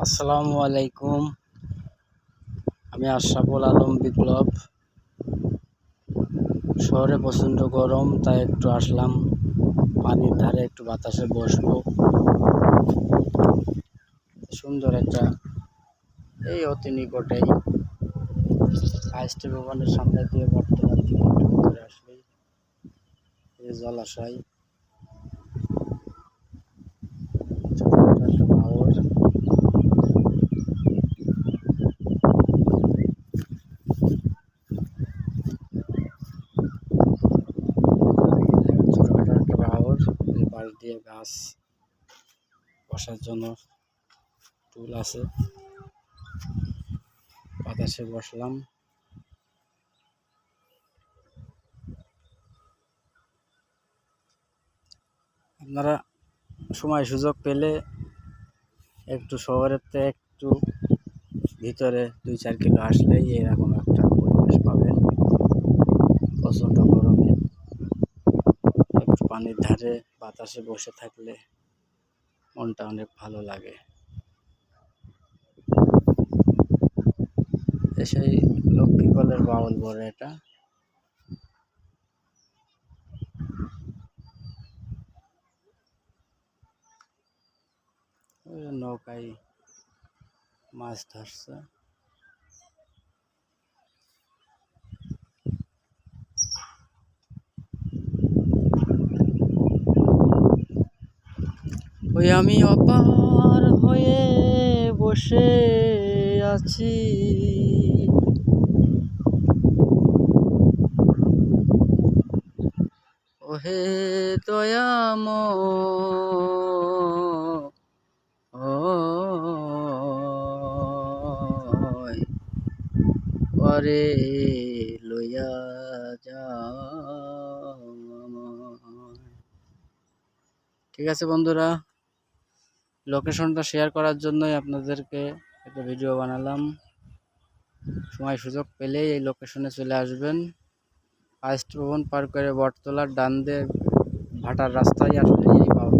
আসসালামু আলাইকুম। আমি আশরাফুল আলম বিপ্লব। শহরে প্রচণ্ড গরম, তাই একটু আসলাম পানির ধারে, একটু বাতাসে বসবো। সুন্দর একটা এই অতি নিকটেই আইএসটি ভবনের সামনে দিয়ে বটতলার দিকে একটু ভিতরে আসলেই এই জলাশয়, ছোটখাটো একটা বাওর। ছোটখাটো একটা বাওর, এই পাশ দিয়ে গাছ, বসার জন্য টুল আছে। বাতাসে বসলাম। আপনারা সময় সুযোগ পেলে একটু শহরের থেকে একটু ভিতরে 2-4 কিলো আসলেই এরকম একটা পরিবেশ পাবেন। প্রচণ্ড গরমে একটু পানির ধারে বাতাসে বসে থাকলে মনটা অনেক ভালো লাগে। সেই লক্ষ্মীকলের বাউল বলে এটা। নৌকায় মাছ ধরছে। ওই আমি অপার হয়ে বসে আছি, ওহে দয়াময়, পরে লইয়া যাও। ঠিক আছে বন্ধুরা, লোকেশনটা শেয়ার করার জন্যই আপনাদেরকে একটা ভিডিও বানালাম। সময় সুযোগ পেলেই এই লোকেশনে চলে আসবেন। আইএসটি ভবন পার করে বটতলার ডান দিয়ে ভাটার রাস্তায় আসলে এই পাওয়া